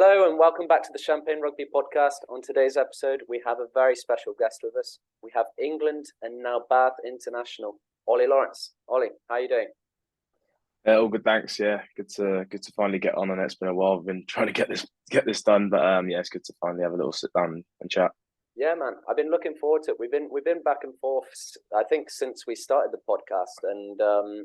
Hello and welcome back to the Champagne Rugby podcast. On today's episode, we have a very special guest with us. We have England and now Bath international, Ollie Lawrence. Ollie, how are you doing? All good, thanks. Yeah, good to finally get on. And it's been a while. I've been trying to get this done, but yeah, it's good to finally have a little sit down and chat. Yeah, man, I've been looking forward to it. We've been back and forth, I think, since we started the podcast, and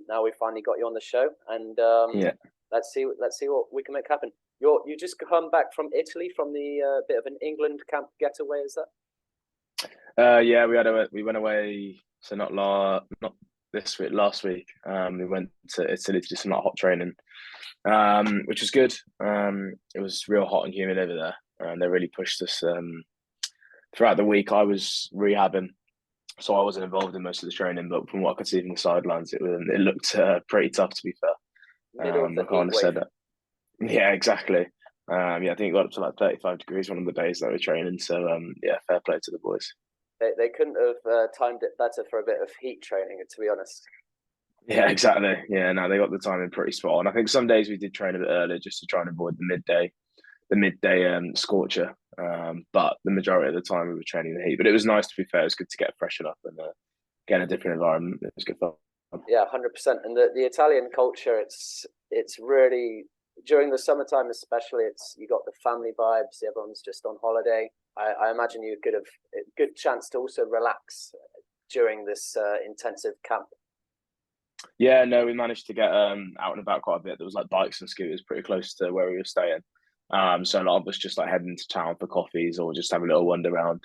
now we finally got you on the show. And Yeah, let's see what we can make happen. You just come back from Italy from the bit of an England camp getaway, is that? yeah, we went away. So not this week, last week. We went to Italy to do some hot training, which was good. It was real hot and humid over there, and they really pushed us. Throughout the week, I was rehabbing, so I wasn't involved in most of the training. But from what I could see from the sidelines, it looked pretty tough, to be fair. Middle of the I heat kind of wave. said that. Yeah, exactly. Yeah, I think it got up to like 35 degrees one of the days that we were training. So yeah, fair play to the boys. They couldn't have timed it better for a bit of heat training, to be honest. Yeah, exactly. Yeah, no, they got the timing pretty spot on. I think some days we did train a bit earlier just to try and avoid the midday scorcher. But the majority of the time we were training the heat. But it was nice, to be fair. It was good to get freshen up and get in a different environment. It was good fun. Yeah, 100%. And the Italian culture, it's really during the summertime, especially. It's you got the family vibes. Everyone's just on holiday. I imagine you could have a good chance to also relax during this intensive camp. Yeah, no, we managed to get out and about quite a bit. There was like bikes and scooters pretty close to where we were staying. So a lot of us just like heading to town for coffees or just have a little wander around.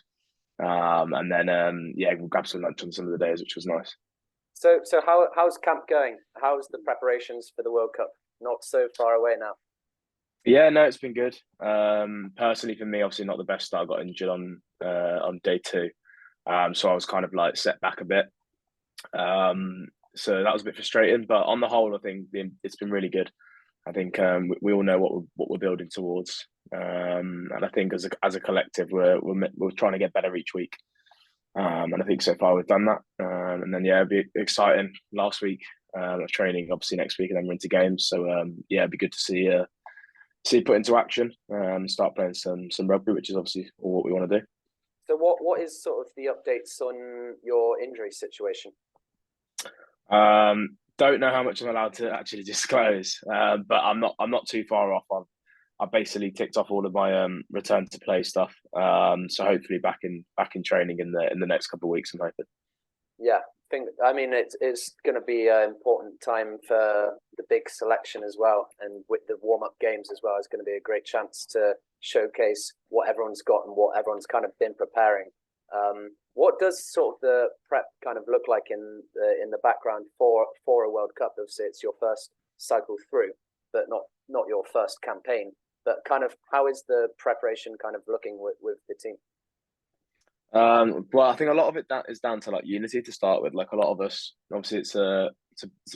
And then yeah, we'll grab some lunch on some of the days, which was nice. So how's camp going? How's the preparations for the World Cup? Not so far away now. Yeah, no, it's been good. Personally for me, obviously not the best start. I got injured on day two. So I was kind of like set back a bit. So that was a bit frustrating, but on the whole, I think it's been really good. I think we all know what we're building towards, and I think as a collective, we're trying to get better each week. And I think so far we've done that. And then yeah, it'd be exciting. Last week, training obviously next week, and then we're into games. So yeah, it'd be good to see put into action, start playing some rugby, which is obviously all what we want to do. So what is sort of the updates on your injury situation? Don't know how much I'm allowed to actually disclose, but I'm not too far off. I've basically ticked off all of my return to play stuff. So hopefully back in training in the next couple of weeks, I'm hoping. Yeah, I mean it's going to be an important time for the big selection as well, and with the warm up games as well, it's going to be a great chance to showcase what everyone's got and what everyone's kind of been preparing. What does sort of the prep kind of look like in the background for a World Cup? Obviously, it's your first cycle through, but not your first campaign. But kind of how is the preparation kind of looking with the team? Well, I think a lot of it is down to like unity to start with. Like a lot of us, obviously, it's a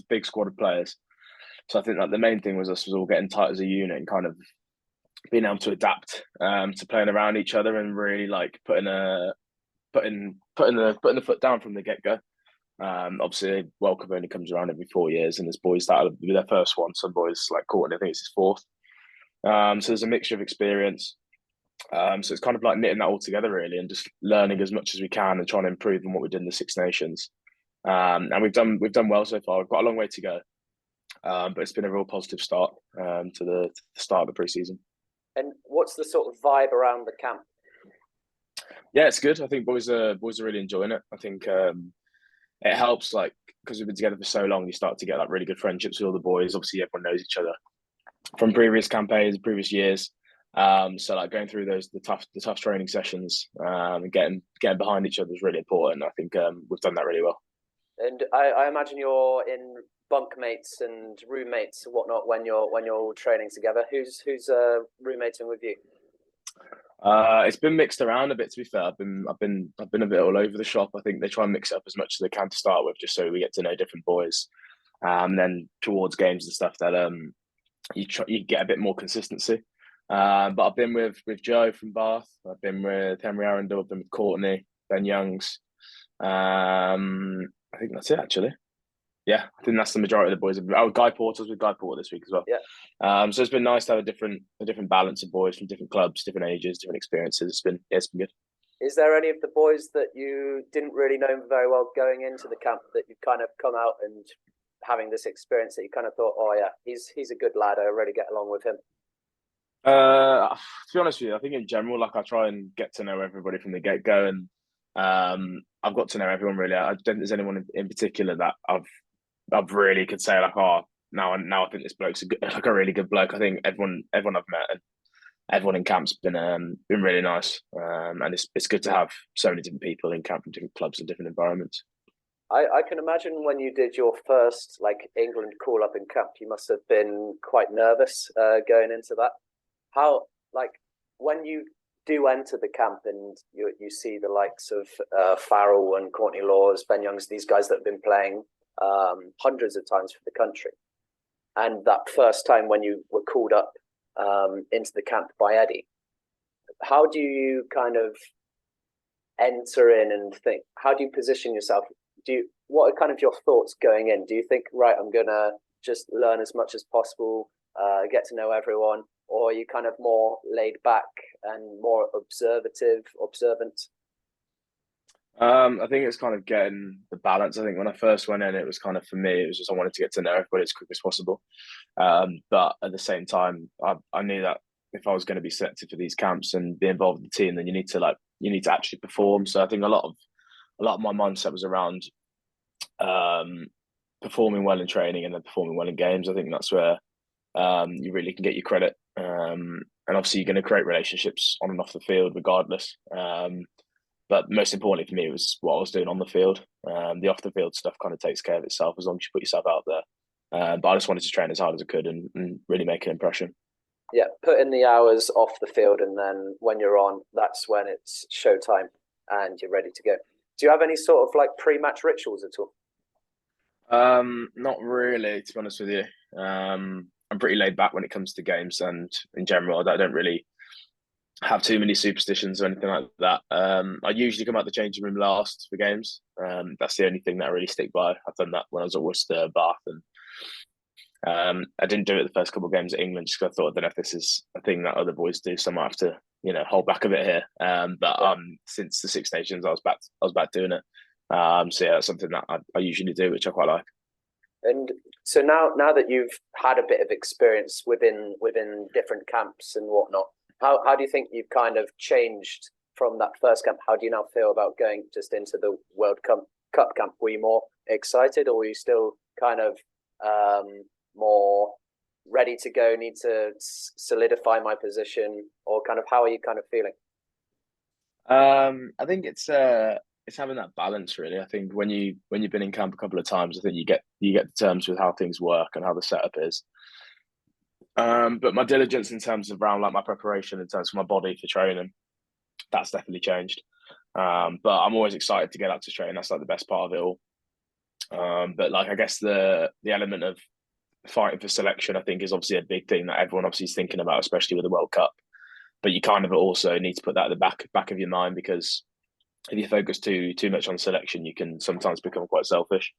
big squad of players. So I think like the main thing was us was all getting tight as a unit and kind of being able to adapt to playing around each other and really like putting the foot down from the get go. Obviously, World Cup only comes around every 4 years, and there's boys that will be their first one. Some boys like Courtney, I think it's his fourth. So there's a mixture of experience. So it's kind of like knitting that all together really, and just learning as much as we can and trying to improve on what we did in the Six Nations. And we've done well so far. We've got a long way to go, but it's been a real positive start to the start of the preseason. And what's the sort of vibe around the camp? Yeah, it's good. I think boys are really enjoying it. I think it helps like because we've been together for so long. You start to get like really good friendships with all the boys. Obviously, everyone knows each other from previous campaigns, previous years. So like going through the tough training sessions, and getting behind each other is really important. I think we've done that really well. And I imagine you're in bunk mates and roommates and whatnot when you're all training together. Who's roommating with you? It's been mixed around a bit. To be fair, I've been a bit all over the shop. I think they try and mix it up as much as they can to start with, just so we get to know different boys. And then towards games and stuff, that you get a bit more consistency. But I've been with Joe from Bath. I've been with Henry Arundel. I've been with Courtney, Ben Youngs. I think that's it actually. Yeah, I think that's the majority of the boys. Oh, Guy Porter's with Guy Porter this week as well. Yeah. So it's been nice to have a different balance of boys from different clubs, different ages, different experiences. It's been good. Is there any of the boys that you didn't really know very well going into the camp that you've kind of come out and having this experience that you kind of thought, oh yeah, he's a good lad. I really get along with him. To be honest with you, I think in general, like I try and get to know everybody from the get go, and I've got to know everyone really. I don't think there's anyone in particular that I've really could say like, oh, now I think this bloke's like a really good bloke. I think everyone I've met and everyone in camp's been really nice, and it's good to have so many different people in camp from different clubs and different environments. I can imagine when you did your first like England call up in camp, you must have been quite nervous going into that. How like when you do enter the camp and you see the likes of Farrell and Courtney Laws, Ben Youngs, these guys that have been playing hundreds of times for the country, and that first time when you were called up into the camp by Eddie, how do you kind of enter in and think? How do you position yourself? What are kind of your thoughts going in? Do you think, right, I'm gonna just learn as much as possible, get to know everyone, or are you kind of more laid back and more observant? I think it's kind of getting the balance. I think when I first went in, it was kind of for me, it was just I wanted to get to know everybody as quick as possible. But at the same time, I knew that if I was going to be selected for these camps and be involved in the team, then you need to actually perform. So I think a lot of my mindset was around performing well in training and then performing well in games. I think that's where you really can get your credit. And obviously, you're going to create relationships on and off the field, regardless. But most importantly for me, it was what I was doing on the field. The off the field stuff kind of takes care of itself as long as you put yourself out there. But I just wanted to train as hard as I could and really make an impression. Yeah, put in the hours off the field, and then when you're on, that's when it's showtime and you're ready to go. Do you have any sort of like pre-match rituals at all? Not really, to be honest with you. I'm pretty laid back when it comes to games, and in general, I don't really have too many superstitions or anything like that. I usually come out the changing room last for games. That's the only thing that I really stick by. I've done that when I was at Worcester, Bath, and I didn't do it the first couple of games at England just because I thought, I don't know if this is a thing that other boys do, so I might have to, hold back a bit here. But since the Six Nations, I was back doing it. So yeah, that's something that I usually do, which I quite like. And so now that you've had a bit of experience within different camps and whatnot, how do you think you've kind of changed from that first camp? How do you now feel about going just into the World Cup camp? Were you more excited, or were you still kind of more ready to go? Need to solidify my position, or kind of how are you kind of feeling? I think it's having that balance really. I think when you've been in camp a couple of times, I think you get to terms with how things work and how the setup is. But my diligence in terms of around like my preparation in terms of my body for training, that's definitely changed. But I'm always excited to get out to train. That's like the best part of it all. But like I guess the element of fighting for selection, I think, is obviously a big thing that everyone obviously is thinking about, especially with the World Cup. But you kind of also need to put that at the back of your mind, because if you focus too much on selection, you can sometimes become quite selfish.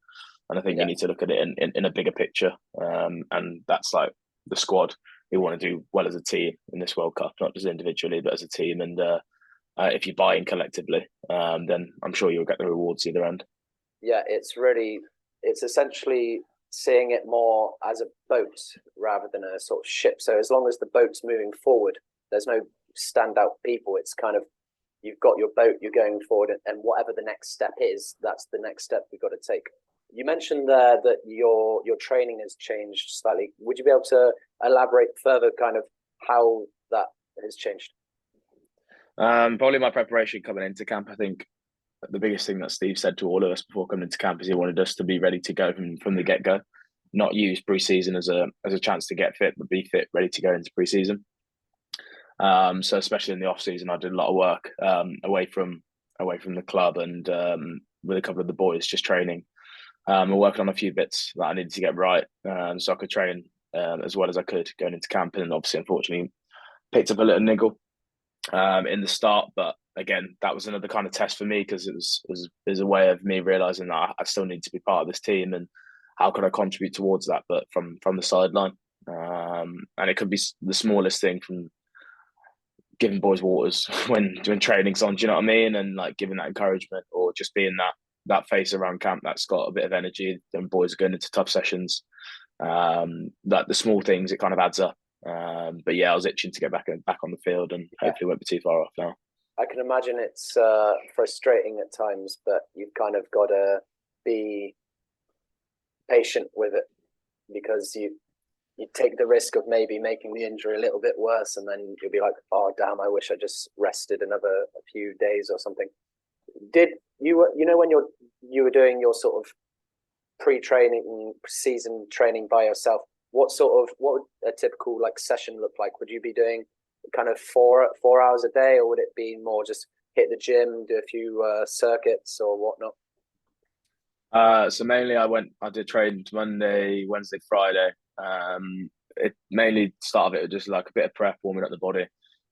And I think you need to look at it in a bigger picture. And that's like the squad who want to do well as a team in this World Cup, not just individually, but as a team. And if you buy in collectively, then I'm sure you'll get the rewards either end. Yeah, it's essentially seeing it more as a boat rather than a sort of ship. So as long as the boat's moving forward, there's no standout people. It's kind of, you've got your boat, you're going forward, and whatever the next step is, that's the next step we've got to take. You mentioned there that your training has changed slightly. Would you be able to elaborate further, kind of how that has changed? Probably my preparation coming into camp. I think the biggest thing that Steve said to all of us before coming into camp is he wanted us to be ready to go from the get go, not use pre-season as a chance to get fit, but be fit, ready to go into pre-season. So especially in the off season, I did a lot of work away from the club and with a couple of the boys, just training. We're working on a few bits that I needed to get right, so I could train as well as I could going into camp. And obviously, unfortunately, picked up a little niggle in the start, but again, that was another kind of test for me, because it was a way of me realizing that I still need to be part of this team, and how can I contribute towards that, but from the sideline. And it could be the smallest thing, from giving boys waters when training's on, do you know what I mean? And like giving that encouragement, or just being that face around camp that's got a bit of energy and boys are going into tough sessions. That the small things, it kind of adds up. But yeah, I was itching to get back on the field, and hopefully won't be too far off now. I can imagine it's frustrating at times, but you've kind of got to be patient with it, because you take the risk of maybe making the injury a little bit worse, and then you'll be like, oh damn, I wish I just rested a few days or something. Did you when you were doing your sort of pre-training season training by yourself, what would a typical like session look like? Would you be doing kind of 4 hours a day, or would it be more just hit the gym, do a few circuits or whatnot? So mainly I did train Monday, Wednesday, Friday. It mainly started it just like a bit of prep, warming up the body.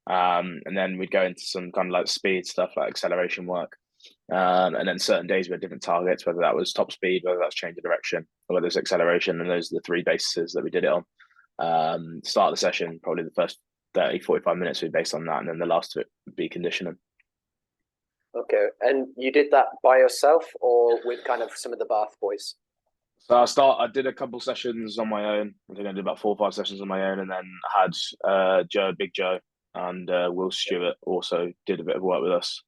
And then we'd go into some kind of like speed stuff, like acceleration work. And then certain days we had different targets, whether that was top speed, whether that's change of direction, or whether it's acceleration. And those are the 3 bases that we did it on. Start of the session, probably the first 30, 45 minutes would be based on that. And then the last of it would be conditioning. Okay. And you did that by yourself or with kind of some of the Bath boys? So I did a couple sessions on my own. I think I did about 4 or 5 sessions on my own, and then had Big Joe, and Will Stewart also did a bit of work with us,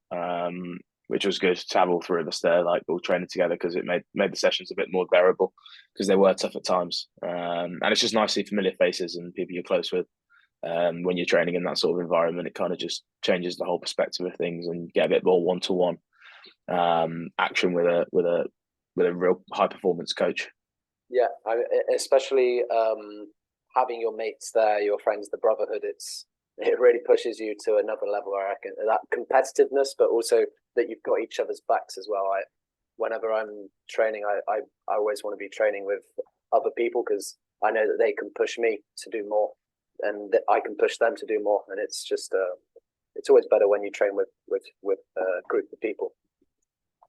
which was good to have all 3 of us there, like all training together, because it made the sessions a bit more bearable, because they were tough at times. And it's just nice to see familiar faces and people you're close with. When you're training in that sort of environment, it kind of just changes the whole perspective of things, and get a bit more one-to-one action with a real high performance coach. Yeah, especially having your mates there, your friends, the brotherhood. It really pushes you to another level, I reckon. That competitiveness, but also that you've got each other's backs as well. Whenever I'm training, I always want to be training with other people, because I know that they can push me to do more, and that I can push them to do more. And it's just it's always better when you train with a group of people.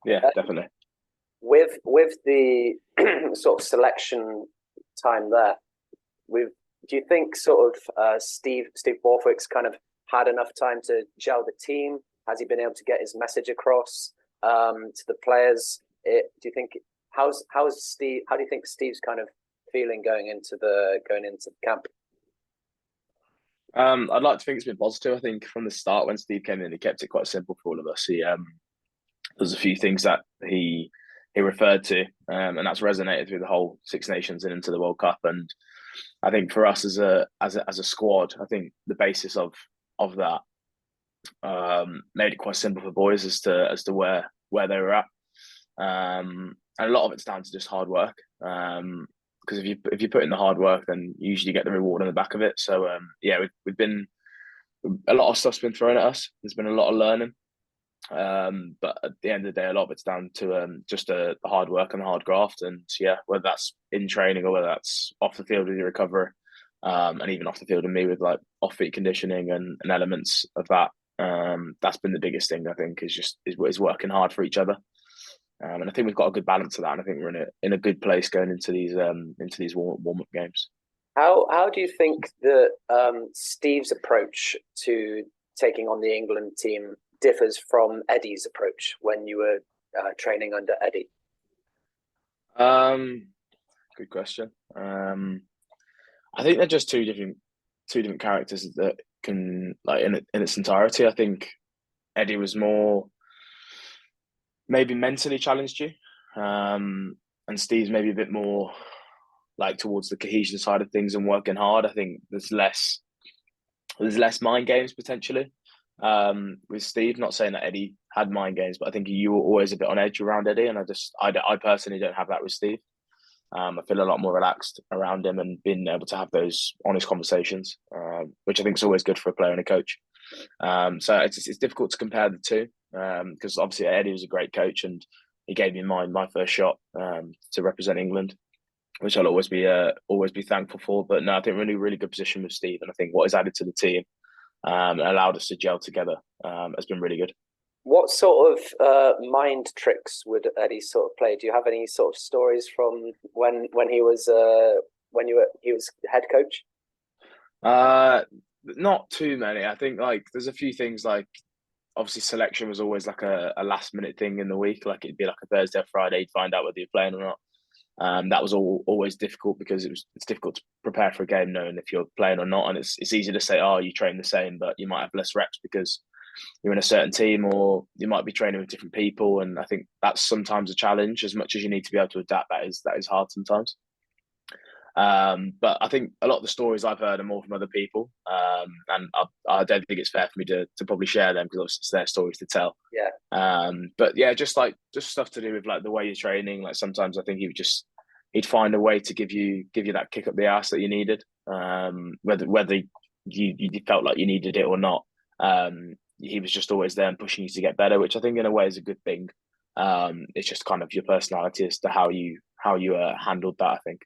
Yeah, definitely. With the sort of selection time there, do you think sort of Steve Borthwick's kind of had enough time to gel the team? Has he been able to get his message across to the players? Do you think how do you think Steve's kind of feeling going into the camp? I'd like to think it's been positive. I think from the start, when Steve came in, he kept it quite simple for all of us. There's a few things that he referred to, and that's resonated through the whole Six Nations and into the World Cup. And I think for us as a squad, I think the basis of that made it quite simple for boys as to where they were at. And a lot of it's down to just hard work. Because if you put in the hard work, then you usually get the reward on the back of it. So we've been, a lot of stuff's been thrown at us. There's been a lot of learning. But at the end of the day, a lot of it's down to just the hard work and the hard graft, and whether that's in training or whether that's off the field with your recovery, and even off the field with me with like off-feet conditioning and elements of that. That's been the biggest thing, I think, is working hard for each other. And I think we've got a good balance of that, and I think we're in a good place going into these warm-up games. How do you think that Steve's approach to taking on the England team differs from Eddie's approach when you were training under Eddie? Good question. I think they're just two different characters that can, like, in its entirety. I think Eddie was more maybe mentally challenged you, and Steve's maybe a bit more like towards the cohesion side of things and working hard. I think there's less mind games potentially. With Steve, not saying that Eddie had mind games, but I think you were always a bit on edge around Eddie, and I personally don't have that with Steve. I feel a lot more relaxed around him and being able to have those honest conversations, which I think is always good for a player and a coach. So it's difficult to compare the two, because obviously Eddie was a great coach and he gave me my first shot to represent England, which I'll always be thankful for. But no, I think we're in a really good position with Steve, and I think what he's added to the team and allowed us to gel together has been really good. What sort of mind tricks would Eddie sort of play? Do you have any sort of stories from when he was he was head coach? Uh, Not too many. I think like there's a few things like obviously selection was always like a last minute thing in the week. Like it'd be like a Thursday or Friday, you'd find out whether you're playing or not. That was always difficult because it's difficult to prepare for a game knowing if you're playing or not, and it's easy to say, oh, you train the same, but you might have less reps because you're in a certain team or you might be training with different people, and I think that's sometimes a challenge. As much as you need to be able to adapt, that is hard sometimes. But I think a lot of the stories I've heard are more from other people, and I don't think it's fair for me to probably share them because obviously it's their stories to tell. Yeah. But yeah, just stuff to do with like the way you're training. Like sometimes I think he'd find a way to give you that kick up the ass that you needed, whether you felt like you needed it or not. He was just always there and pushing you to get better, which I think in a way is a good thing. It's just kind of your personality as to how you handled that, I think.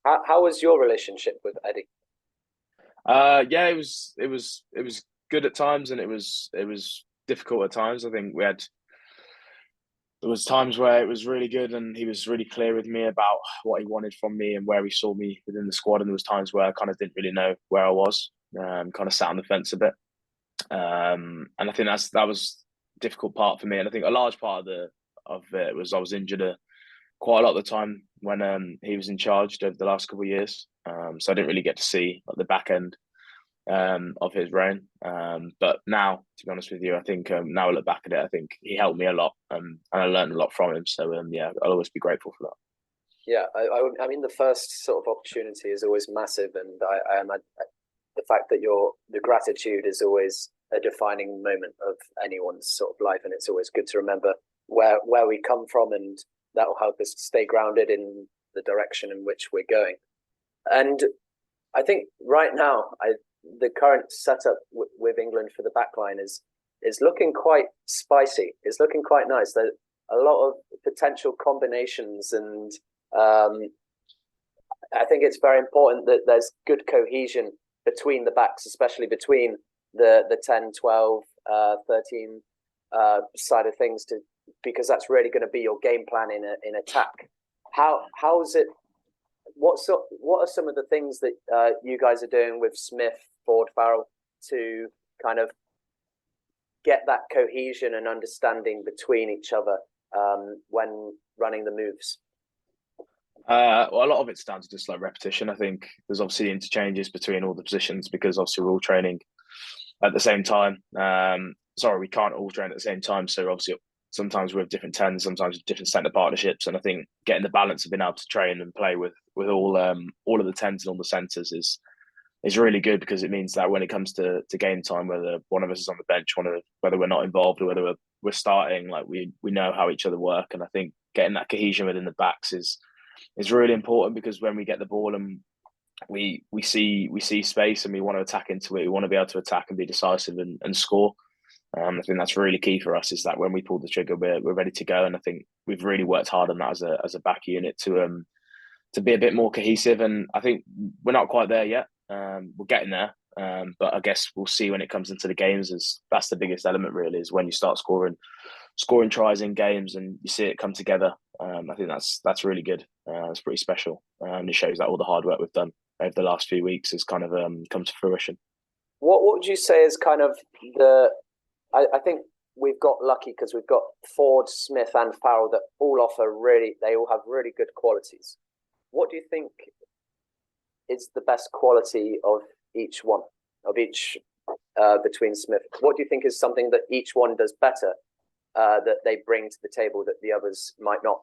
How was your relationship with Eddie? Yeah, it was good at times and it was difficult at times. I think there was times where it was really good and he was really clear with me about what he wanted from me and where he saw me within the squad. And there was times where I kind of didn't really know where I was, kind of sat on the fence a bit. And I think that was a difficult part for me. And I think a large part of it was I was injured quite a lot of the time when he was in charge over the last couple of years. So I didn't really get to see like, the back end of his reign. But now, to be honest with you, I think now I look back at it, I think he helped me a lot, and I learned a lot from him. So yeah, I'll always be grateful for that. Yeah, I mean the first sort of opportunity is always massive, and I am the fact that the gratitude is always a defining moment of anyone's sort of life, and it's always good to remember where we come from, and that will help us stay grounded in the direction in which we're going. And I think right now, the current setup with England for the backline is looking quite spicy. It's looking quite nice. There's a lot of potential combinations, and I think it's very important that there's good cohesion between the backs, especially between the 10, 12, 13 side of things, because that's really going to be your game plan in attack. How is it? What are some of the things that you guys are doing with Smith, Ford, Farrell to kind of get that cohesion and understanding between each other when running the moves? Well, a lot of it's down to just like repetition. I think there's obviously interchanges between all the positions because obviously we're all training at the same time. Sorry, we can't all train at the same time. So obviously sometimes we have different tens, sometimes different centre partnerships. And I think getting the balance of being able to train and play with all of the tens and all the centres is really good because it means that when it comes to game time, whether one of us is on the bench, whether we're not involved or whether we're starting, like we know how each other work. And I think getting that cohesion within the backs is really important because when we get the ball and we see space and we want to attack into it, we want to be able to attack and be decisive and score. I think that's really key for us is that when we pull the trigger, we're ready to go. And I think we've really worked hard on that as a back unit to be a bit more cohesive. And I think we're not quite there yet. We're getting there. But I guess we'll see when it comes into the games. That's the biggest element really is when you start scoring tries in games and you see it come together. I think that's really good. It's pretty special. And it shows that all the hard work we've done over the last few weeks has kind of come to fruition. What would you say is kind of I think we've got lucky because we've got Ford, Smith, and Farrell that all they all have really good qualities. What do you think is the best quality of each one, between Smith? What do you think is something that each one does better that they bring to the table that the others might not?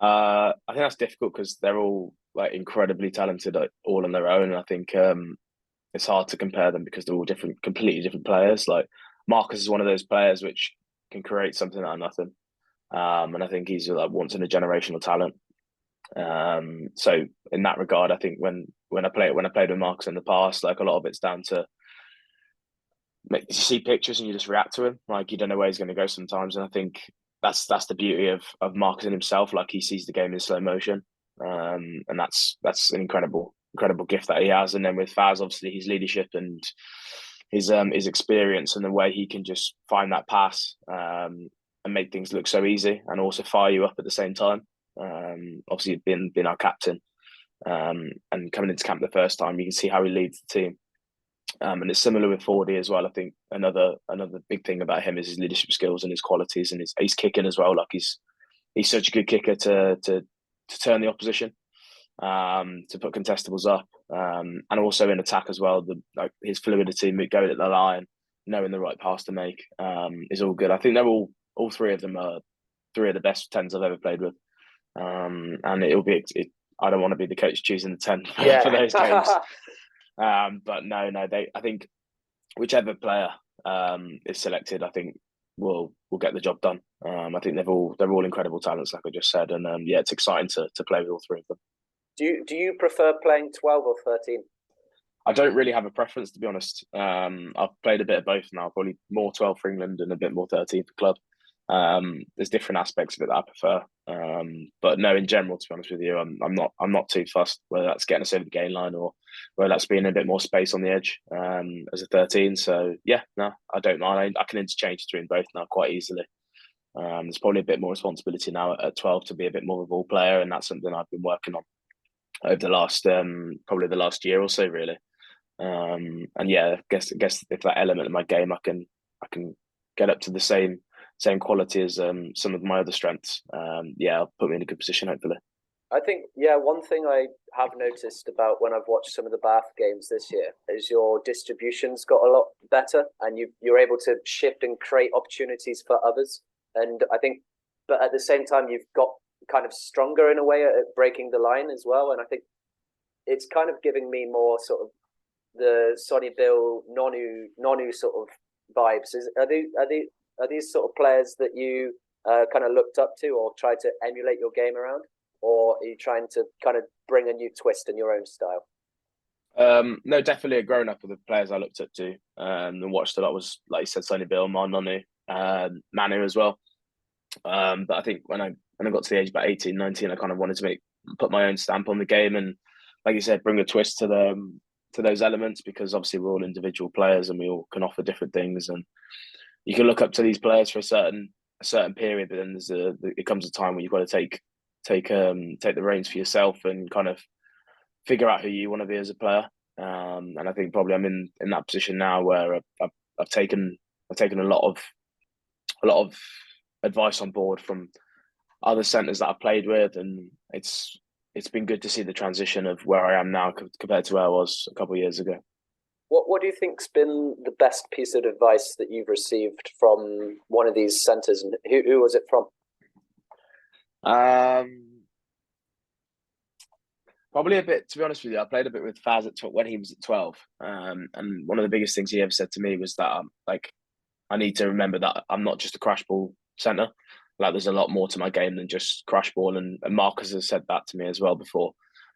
I think that's difficult because they're all like incredibly talented, all on their own. And I think it's hard to compare them because they're all completely different players. Like Marcus is one of those players which can create something out of nothing, and I think he's like once in a generational talent. So in that regard, I think when I played with Marcus in the past, like a lot of it's down to you see pictures and you just react to him. Like you don't know where he's going to go sometimes, and I think that's the beauty of Marcus in himself. Like he sees the game in slow motion, and that's an incredible gift that he has. And then with Faz, obviously his leadership and his experience and the way he can just find that pass and make things look so easy, and also fire you up at the same time. Obviously, being our captain and coming into camp the first time, you can see how he leads the team. And it's similar with Fordy as well. I think another big thing about him is his leadership skills and his qualities, and his kicking as well. Like he's such a good kicker to turn the opposition, to put contestables up, and also in attack as well. Like his fluidity, going at the line, knowing the right pass to make, is all good. I think they're all three of them are three of the best tens I've ever played with, and it'll be. I don't want to be the coach choosing the 10 for those games. But no, I think whichever player is selected, I think will get the job done. I think they're all incredible talents, like I just said, and yeah, it's exciting to play with all three of them. Do you prefer playing 12 or 13? I don't really have a preference, to be honest. I've played a bit of both now, probably more 12 for England and a bit more 13 for club. There's different aspects of it that I prefer, but no, in general, to be honest with you, I'm not too fussed whether that's getting us over the gain line or whether that's being a bit more space on the edge as a 13. So yeah, no, I don't mind. I can interchange between both now quite easily. There's probably a bit more responsibility now at 12 to be a bit more of a ball player, and that's something I've been working on over the last probably the last year or so, really. And yeah, I guess if that element of my game, I can get up to the same quality as some of my other strengths. Yeah, I'll put me in a good position, hopefully. I think, yeah, one thing I have noticed about when I've watched some of the Bath games this year is your distribution's got a lot better, and you're able to shift and create opportunities for others. And I think, but at the same time, you've got kind of stronger in a way at breaking the line as well. And I think it's kind of giving me more sort of the Sonny Bill, Nonu sort of vibes. Are these sort of players that you kind of looked up to or tried to emulate your game around? Or are you trying to kind of bring a new twist in your own style? No, definitely growing up with the players I looked up to and watched a lot was, like you said, Sonny Bill, Nonu, Manu as well. But I think when I got to the age of about 18, 19, I kind of wanted to put my own stamp on the game and, like you said, bring a twist to those elements, because obviously we're all individual players and we all can offer different things, and you can look up to these players for a certain period, but then it comes a time where you've got to take the reins for yourself and kind of figure out who you want to be as a player. And I think probably I'm in that position now where I've taken a lot of advice on board from other centres that I've played with, and it's been good to see the transition of where I am now compared to where I was a couple of years ago. What do you think's been the best piece of advice that you've received from one of these centres, and who was it from? Probably a bit, to be honest with you. I played a bit with Faz when he was at 12, and one of the biggest things he ever said to me was that I need to remember that I'm not just a crash ball centre. Like there's a lot more to my game than just crash ball, and Marcus has said that to me as well before.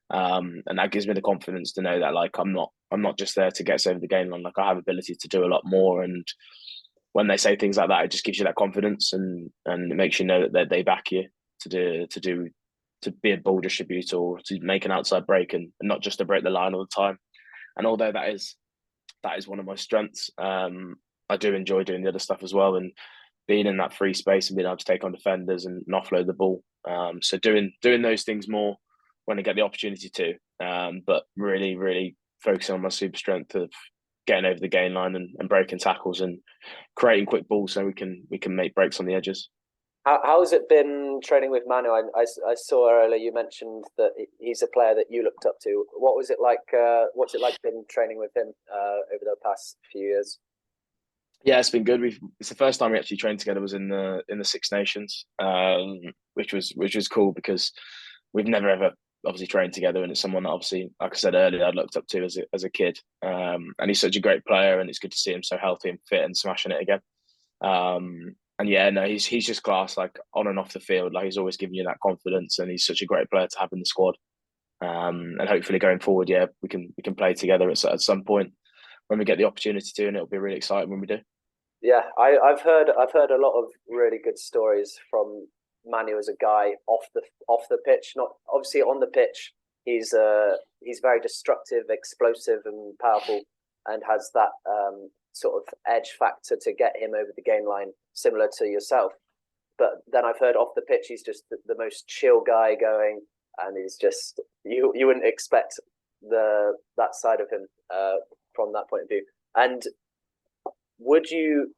And that gives me the confidence to know that like I'm not just there to get us over the game line. Like I have ability to do a lot more, and when they say things like that, it just gives you that confidence and it makes you know that they back you to be a ball distributor or to make an outside break and not just to break the line all the time. And although that is one of my strengths, I do enjoy doing the other stuff as well, and being in that free space and being able to take on defenders and offload the ball. So doing those things more when I get the opportunity to, but really, really focusing on my super strength of getting over the gain line and breaking tackles and creating quick balls so we can make breaks on the edges. How has it been training with Manu? I saw earlier you mentioned that he's a player that you looked up to. What was it like? What's it like been training with him over the past few years? Yeah, it's been good. It's the first time we actually trained together was in the Six Nations, which was cool because we've never ever obviously trained together, and it's someone that obviously, like I said earlier, I looked up to as a kid. And he's such a great player, and it's good to see him so healthy and fit and smashing it again. And yeah, no, he's just class, like on and off the field. Like he's always giving you that confidence, and he's such a great player to have in the squad. And hopefully going forward, yeah, we can play together at some point when we get the opportunity to, and it'll be really exciting when we do. Yeah, I've heard a lot of really good stories from Manu as a guy off the pitch. Not obviously on the pitch, he's very destructive, explosive, and powerful, and has that sort of edge factor to get him over the game line, similar to yourself. But then I've heard off the pitch, he's just the most chill guy going, and he's just you wouldn't expect that side of him from that point of view. And would you?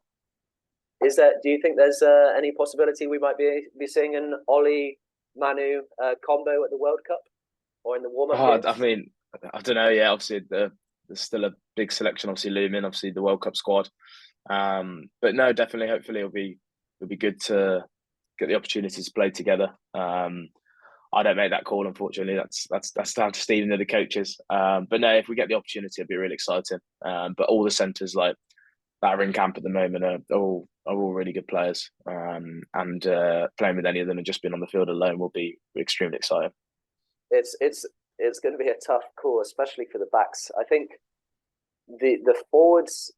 Do you think there's any possibility we might be seeing an Ollie Manu combo at the World Cup or in the warm up games? I mean, I don't know. Yeah, obviously there's still a big selection, obviously looming. Obviously the World Cup squad. But no, definitely. Hopefully it'll be good to get the opportunity to play together. I don't make that call, unfortunately. That's down to Stephen and the coaches. But no, if we get the opportunity, it'll be really exciting. But all the centres like that are in camp at the moment are all really good players. And playing with any of them and just being on the field alone will be extremely exciting. It's going to be a tough call, especially for the backs. I think the forwards,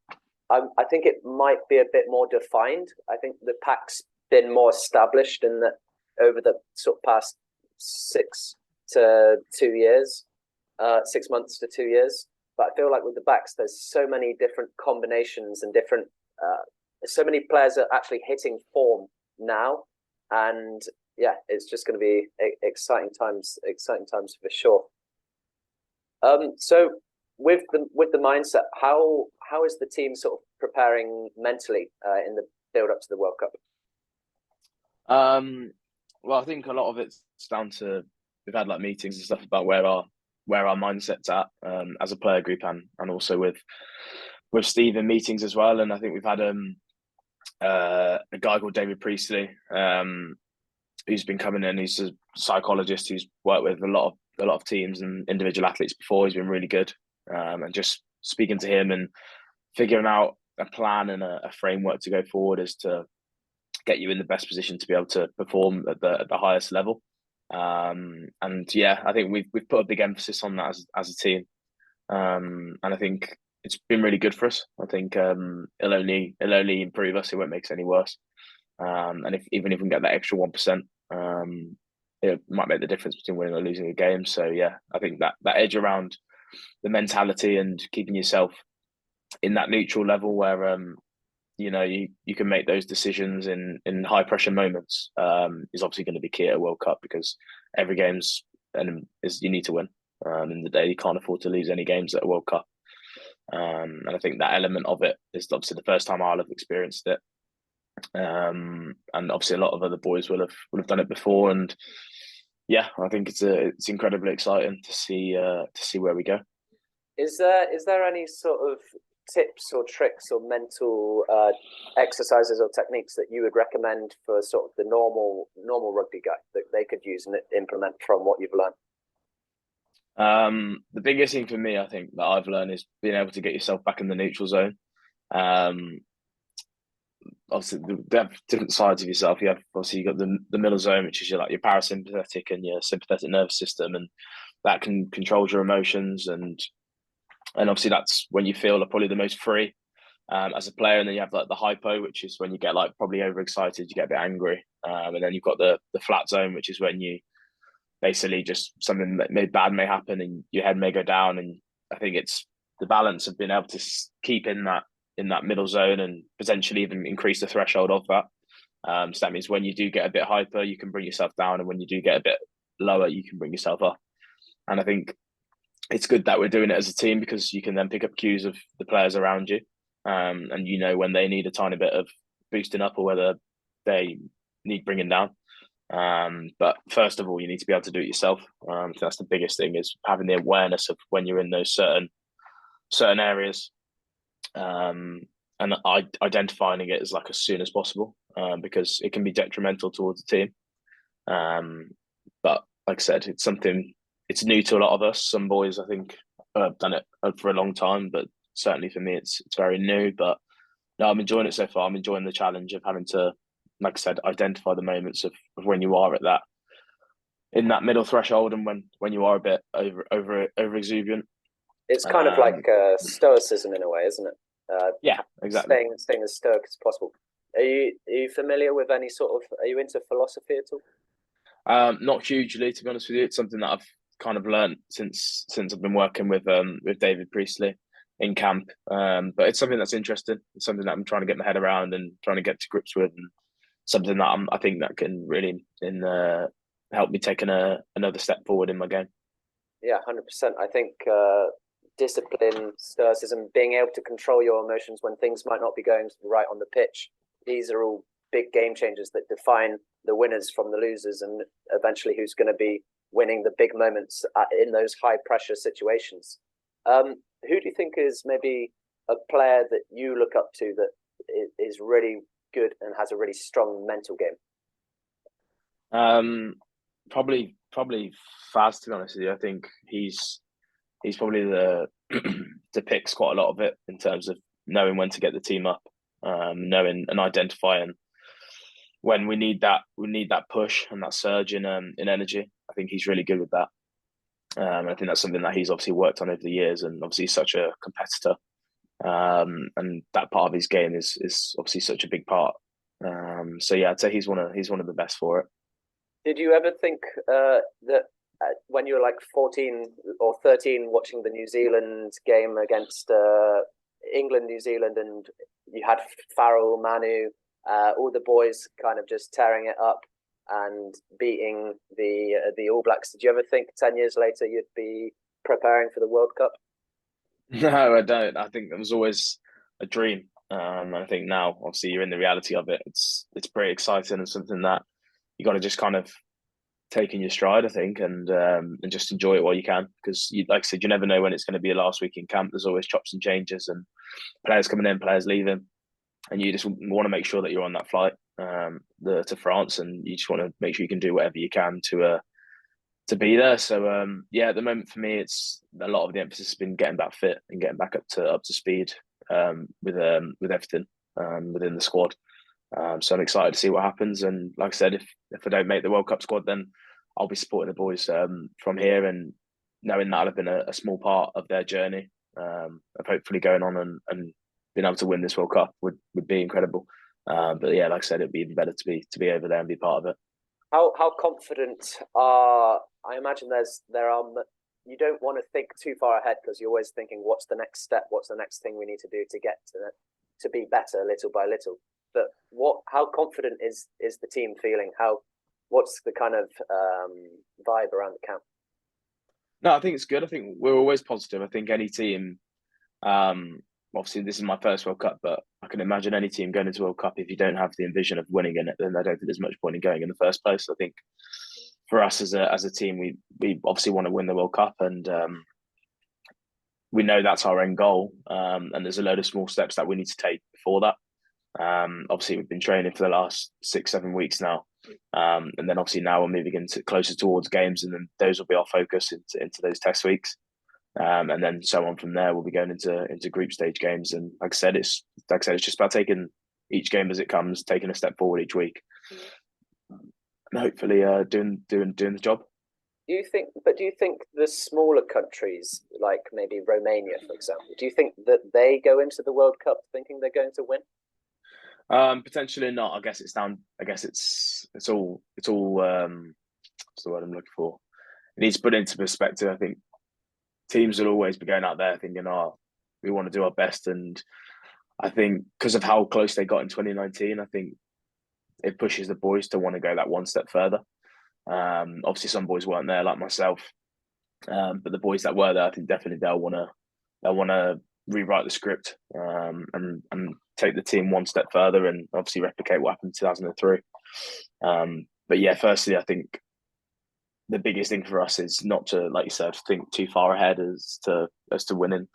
I think it might be a bit more defined. I think the pack's been more established in that over the sort of past 6 to 2 years, 6 months to 2 years. But I feel like with the backs, there's so many different combinations and different, so many players are actually hitting form now, and yeah, it's just going to be exciting times for sure. So with the mindset, how is the team sort of preparing mentally in the build up to the World Cup? Well, I think a lot of it's down to we've had like meetings and stuff about where our mindset's at as a player group and also with Steve in meetings as well. And I think we've had a guy called David Priestley who's been coming in. He's a psychologist who's worked with a lot of teams and individual athletes before. He's been really good, and just speaking to him and figuring out a plan and a framework to go forward as to get you in the best position to be able to perform at the highest level. And yeah, I think we've put a big emphasis on that as a team, and I think it's been really good for us. I think it'll only improve us. It won't make us any worse. And even if we can get that extra 1%, it might make the difference between winning or losing a game. So yeah, I think that edge around the mentality and keeping yourself in that neutral level where you can make those decisions in high pressure moments is obviously going to be key at a World Cup, because every game's you need to win. In the day, you can't afford to lose any games at a World Cup. And I think that element of it is obviously the first time I'll have experienced it. And obviously a lot of other boys will have done it before. And yeah, I think it's incredibly exciting to see where we go. Is there any sort of tips or tricks or mental exercises or techniques that you would recommend for sort of the normal rugby guy that they could use and implement from what you've learned? The biggest thing for me, I think, that I've learned is being able to get yourself back in the neutral zone. Obviously, they have different sides of yourself. You got the middle zone, which is your parasympathetic and your sympathetic nervous system, and that can control your emotions, and obviously that's when you feel probably the most free as a player. And then you have like the hypo, which is when you get like probably overexcited, you get a bit angry, and then you've got the flat zone, which is when you basically just something bad may happen and your head may go down. And I think it's the balance of being able to keep in that middle zone and potentially even increase the threshold of that. So that means when you do get a bit hyper, you can bring yourself down, and when you do get a bit lower, you can bring yourself up. And I think it's good that we're doing it as a team, because you can then pick up cues of the players around you, and when they need a tiny bit of boosting up or whether they need bringing down. But first of all, you need to be able to do it yourself. So that's the biggest thing, is having the awareness of when you're in those certain areas, and identifying it as like as soon as possible, because it can be detrimental towards the team. But like I said, it's new to a lot of us. Some boys, I think, have done it for a long time, but certainly for me, it's very new. But no, I'm enjoying it so far. I'm enjoying the challenge of having to, like I said, identify the moments of when you are in that middle threshold, and when you are a bit over exuberant. It's kind of like stoicism in a way, isn't it? Yeah, exactly. Staying as stoic as possible. Are you familiar with any sort of? Are you into philosophy at all? Not hugely, to be honest with you. It's something that I've kind of learned since I've been working with David Priestley. in camp. But it's something that's interesting. It's something that I'm trying to get my head around and trying to get to grips with, and something that I think that can really help me take another step forward in my game. Yeah, 100%. I think discipline, stoicism, being able to control your emotions when things might not be going right on the pitch. These are all big game changers that define the winners from the losers, and eventually who's going to be winning the big moments in those high pressure situations. Who do you think is maybe a player that you look up to that is really good and has a really strong mental game? Probably Faz, to be honest with you. I think he's probably the depicts quite a lot of it in terms of knowing when to get the team up, knowing and identifying when we need that push and that surge in energy. I think he's really good with that. I think that's something that he's obviously worked on over the years, and obviously he's such a competitor. And that part of his game is obviously such a big part. So yeah, I'd say he's one of the best for it. Did you ever think that when you were like 14 or 13 watching the New Zealand game against England, New Zealand, and you had Farrell, Manu, all the boys kind of just tearing it up and beating the All Blacks, did you ever think 10 years later you'd be preparing for the World Cup? No, I don't. I think it was always a dream. And I think now, obviously, you're in the reality of it. It's pretty exciting and something that you got to just kind of take in your stride, I think, and just enjoy it while you can. Because, like I said, you never know when it's going to be a last week in camp. There's always chops and changes, and players coming in, players leaving, and you just want to make sure that you're on that flight to France, and you just want to make sure you can do whatever you can to be there. So yeah, at the moment for me, it's a lot of the emphasis has been getting back fit and getting back up to speed with everything within the squad. So I'm excited to see what happens. And like I said, if I don't make the World Cup squad, then I'll be supporting the boys from here, and knowing that I've been a small part of their journey of hopefully going on and being able to win this World Cup would be incredible. But yeah, like I said, it'd be even better to be over there and be part of it. How confident are? I imagine there are. You don't want to think too far ahead because you're always thinking, what's the next step? What's the next thing we need to do to get to be better little by little? But how confident is the team feeling? What's the kind of vibe around the camp? No, I think it's good. I think we're always positive. I think any team, obviously this is my first World Cup, but I can imagine any team going into World Cup, if you don't have the envision of winning in it, then I don't think there's much point in going in the first place. I think for us as a team, we obviously want to win the World Cup, and we know that's our end goal. And there's a load of small steps that we need to take before that. Obviously, we've been training for the last 6-7 weeks now, and then obviously now we're moving into closer towards games, and then those will be our focus into those test weeks, and then so on from there. We'll be going into group stage games, and like I said, it's just about taking each game as it comes, taking a step forward each week, and hopefully doing the job. Do you think the smaller countries, like maybe Romania, for example, do you think that they go into the World Cup thinking they're going to win? Potentially not. I guess it's down. I guess it's all. What's the word I'm looking for? It needs to put into perspective. I think teams will always be going out there thinking, "Oh, we want to do our best," and I think because of how close they got in 2019, I think it pushes the boys to want to go that one step further. Obviously, some boys weren't there, like myself, but the boys that were there, I think definitely they'll want to rewrite the script and take the team one step further, and obviously replicate what happened in 2003. But yeah, firstly, I think the biggest thing for us is not to, like you said, think too far ahead as to winning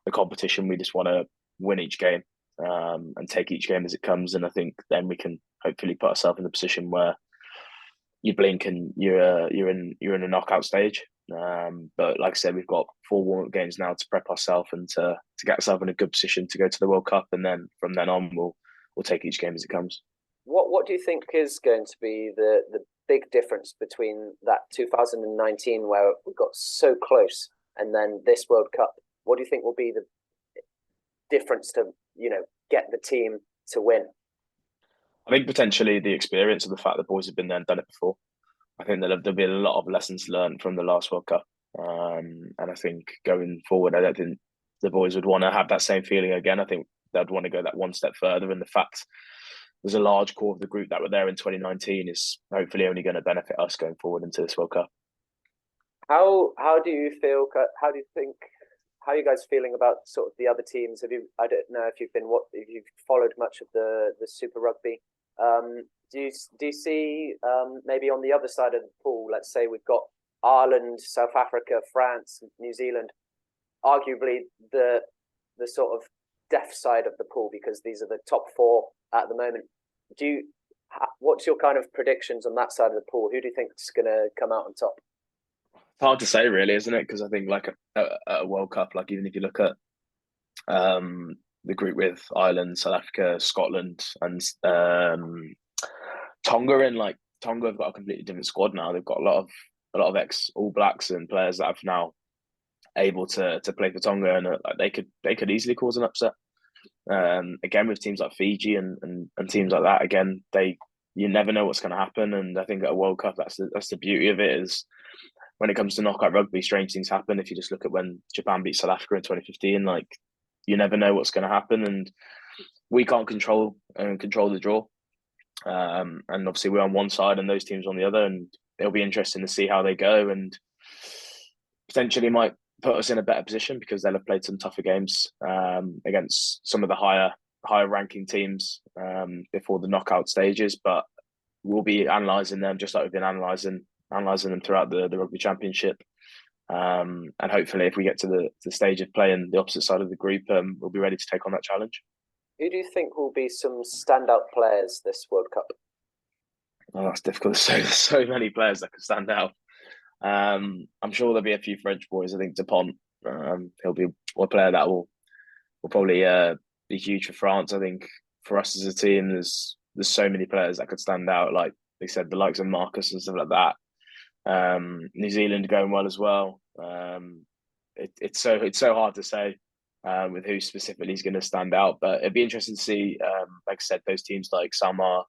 the competition. We just want to win each game and take each game as it comes, and I think then we can hopefully put ourselves in a position where you blink and you're in a knockout stage. But like I said, we've got 4 warm-up games now to prep ourselves and to get ourselves in a good position to go to the World Cup, and then from then on we'll take each game as it comes. What do you think is going to be the big difference between that 2019 where we got so close and then this World Cup? What do you think will be the difference to get the team to win? I think potentially the experience of the fact that boys have been there and done it before. I think there'll be a lot of lessons learned from the last World Cup, and I think going forward, I don't think the boys would want to have that same feeling again. I think they'd want to go that one step further, and the fact there's a large core of the group that were there in 2019 is hopefully only going to benefit us going forward into this World Cup. How do you feel? How do you think? How are you guys feeling about sort of the other teams? Have you? I don't know if you've followed much of the Super Rugby. Do you see maybe on the other side of the pool? Let's say we've got Ireland, South Africa, France, New Zealand. Arguably the sort of deaf side of the pool, because these are the top four at the moment. What's your kind of predictions on that side of the pool? Who do you think is going to come out on top? It's hard to say, really, isn't it? Because I think like at a World Cup, like even if you look at the group with Ireland, South Africa, Scotland, and Tonga, and like Tonga have got a completely different squad now. They've got a lot of ex All Blacks and players that have now able to play for Tonga, and they could easily cause an upset. Again, with teams like Fiji and teams like that, again, you never know what's going to happen. And I think at a World Cup, that's the beauty of it, is when it comes to knockout rugby, strange things happen. If you just look at when Japan beat South Africa in 2015, like you never know what's going to happen, and we can't control the draw. And obviously we're on one side and those teams on the other, and it'll be interesting to see how they go, and potentially might put us in a better position because they'll have played some tougher games against some of the higher ranking teams before the knockout stages. But we'll be analysing them just like we've been analysing them throughout the Rugby Championship. And hopefully if we get to the stage of playing the opposite side of the group, we'll be ready to take on that challenge. Who do you think will be some standout players this World Cup? Oh, that's difficult. There's so many players that can stand out. I'm sure there'll be a few French boys. I think Dupont, he'll be a player that will probably be huge for France. I think for us as a team, there's so many players that could stand out. Like they said, the likes of Marcus and stuff like that. New Zealand going well as well. It's so hard to say with who specifically is going to stand out, but it'd be interesting to see. Like I said, those teams like Samoa,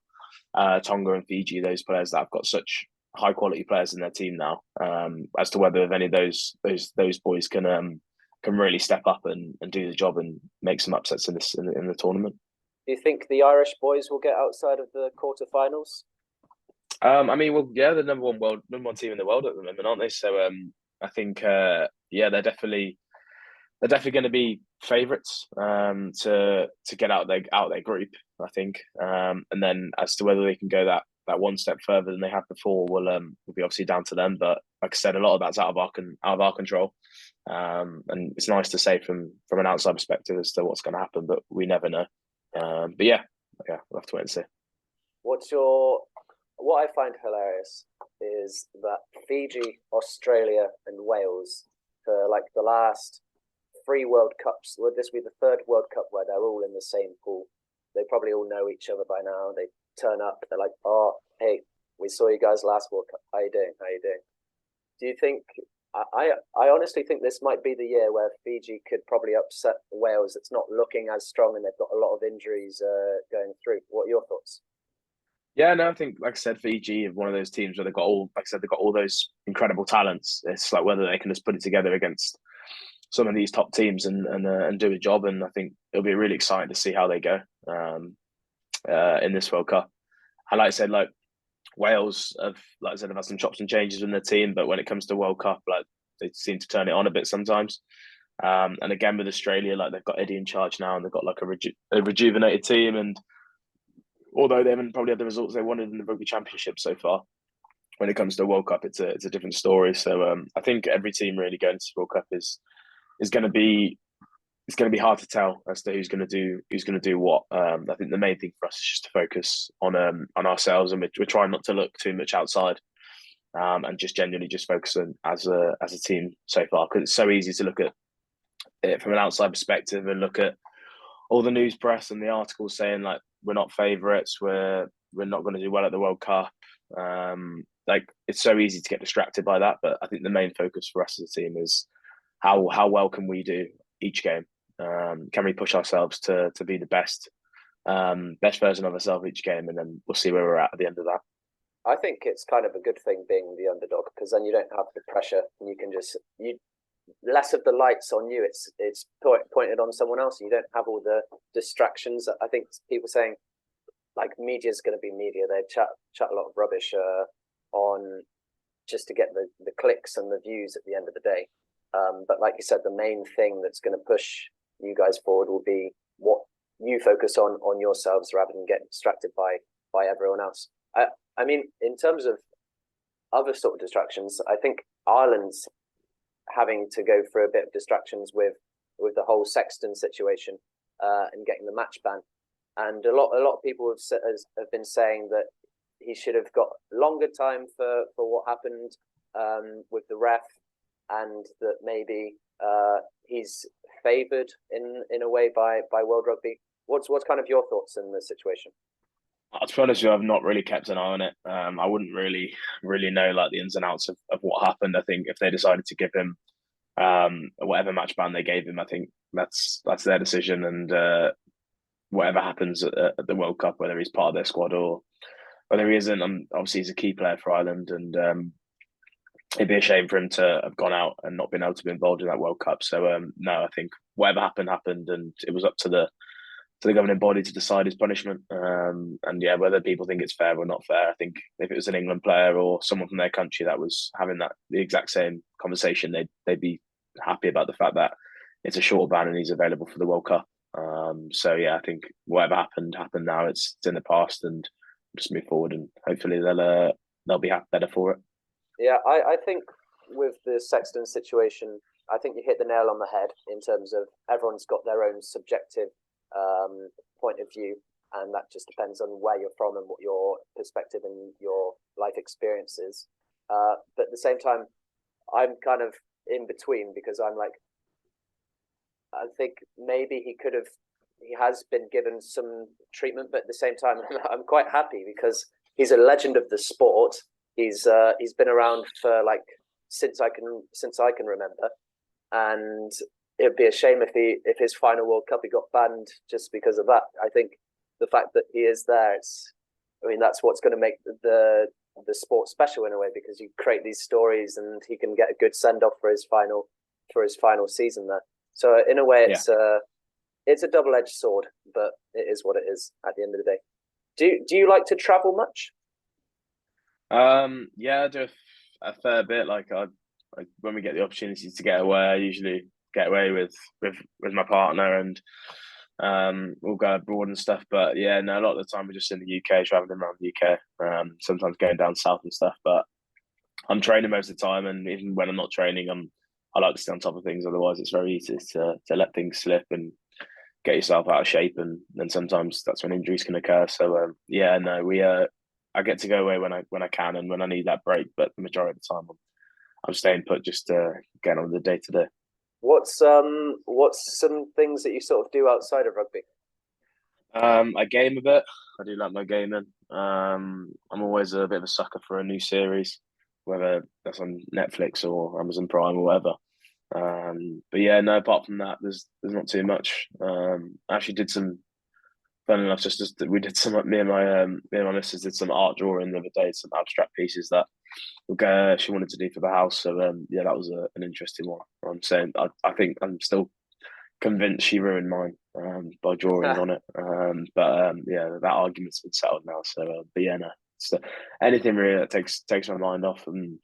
Tonga, and Fiji, those players that have got such high quality players in their team now, as to whether any of those boys can really step up and do the job and make some upsets in the tournament. Do you think the Irish boys will get outside of the quarterfinals? I mean, well, yeah, the number one team in the world at the moment, aren't they? So I think they're definitely going to be favourites to get out their group, I think. And then as to whether they can go that one step further than they have before will be obviously down to them. But like I said, a lot of that's out of our control. And it's nice to say from an outside perspective as to what's going to happen, but we never know. But yeah, we'll have to wait and see. What I find hilarious is that Fiji, Australia, and Wales, for like the last 3 World Cups, would this be the 3rd World Cup where they're all in the same pool? They probably all know each other by now. They turn up, they're like, "Oh, hey, we saw you guys last World Cup. How you doing? How you doing?" Do you think? I honestly think this might be the year where Fiji could probably upset Wales. It's not looking as strong, and they've got a lot of injuries going through. What are your thoughts? Yeah, no, I think, like I said, Fiji are one of those teams where they've got all those incredible talents. It's like whether they can just put it together against some of these top teams and do a job. And I think it'll be really exciting to see how they go in this World Cup. And like I said, like Wales have had some chops and changes in their team, but when it comes to World Cup, like they seem to turn it on a bit sometimes. And again with Australia, like they've got Eddie in charge now, and they've got like a rejuvenated team. And although they haven't probably had the results they wanted in the Rugby Championship so far, when it comes to World Cup, it's a different story. So I think every team really going to the World Cup is going to be hard to tell as to who's going to do what. I think the main thing for us is just to focus on ourselves, and we're trying not to look too much outside, and just genuinely just focusing as a team so far, because it's so easy to look at it from an outside perspective and look at all the news press and the articles saying like we're not favourites, we're not going to do well at the World Cup. Like it's so easy to get distracted by that, but I think the main focus for us as a team is how well can we do each game. Can we push ourselves to be the best version of ourselves each game, and then we'll see where we're at the end of that. I think it's kind of a good thing being the underdog, because then you don't have the pressure, and you can just less of the lights on you. It's pointed on someone else. You don't have all the distractions. I think people saying like media is going to be media. They chat a lot of rubbish on just to get the clicks and the views at the end of the day. But like you said, the main thing that's going to push you guys forward will be what you focus on yourselves rather than getting distracted by everyone else. I mean, in terms of other sort of distractions, I think Ireland's having to go through a bit of distractions with the whole Sexton situation and getting the match ban. And a lot of people have been saying that he should have got longer time for what happened with the ref, and that maybe he's favoured in a way by World Rugby. What's kind of your thoughts in the situation? To be honest with you, I've not really kept an eye on it. I wouldn't really know like the ins and outs of what happened. I think if they decided to give him whatever match ban they gave him, I think that's their decision. And whatever happens at the World Cup, whether he's part of their squad or whether he isn't, obviously he's a key player for Ireland, and it'd be a shame for him to have gone out and not been able to be involved in that World Cup. So no, I think whatever happened, and it was up to the governing body to decide his punishment. And yeah, whether people think it's fair or not fair, I think if it was an England player or someone from their country that was having the exact same conversation, they'd be happy about the fact that it's a short ban and he's available for the World Cup. So yeah, I think whatever happened now. It's in the past, and just move forward, and hopefully they'll be better for it. Yeah, I think with the Sexton situation, I think you hit the nail on the head in terms of everyone's got their own subjective point of view, and that just depends on where you're from and what your perspective and your life experience is. But at the same time, I'm kind of in between, because I'm like, I think maybe he has been given some treatment, but at the same time, I'm quite happy because he's a legend of the sport. He's been around for like since I can remember, and it'd be a shame if his final World Cup he got banned just because of that. I think the fact that he is there, that's what's going to make the sport special in a way, because you create these stories and he can get a good send off for his final season there. So in a way, it's a double-edged sword, but it is what it is at the end of the day. Do you like to travel much? Yeah, I do a fair bit. Like when we get the opportunity to get away, I usually get away with my partner, and we'll go abroad and stuff. But yeah, no, a lot of the time we're just in the UK, traveling around the UK. Sometimes going down south and stuff. But I'm training most of the time, and even when I'm not training, I like to stay on top of things. Otherwise, it's very easy to let things slip and get yourself out of shape, and then sometimes that's when injuries can occur. So yeah, no, I get to go away when I can and when I need that break. But the majority of the time, I'm staying put, just getting on the day to day. What's some things that you sort of do outside of rugby? I game a bit. I do like my gaming. I'm always a bit of a sucker for a new series, whether that's on Netflix or Amazon Prime or whatever. But yeah, no. Apart from that, there's not too much. I actually did some. Fun enough, just we did some. Me and my missus did some art drawing the other day, some abstract pieces that she wanted to do for the house. So yeah, that was an interesting one. I'm saying I think I'm still convinced she ruined mine by drawing on it. But yeah, that argument's been settled now. So but yeah, no, anything really that takes my mind off, and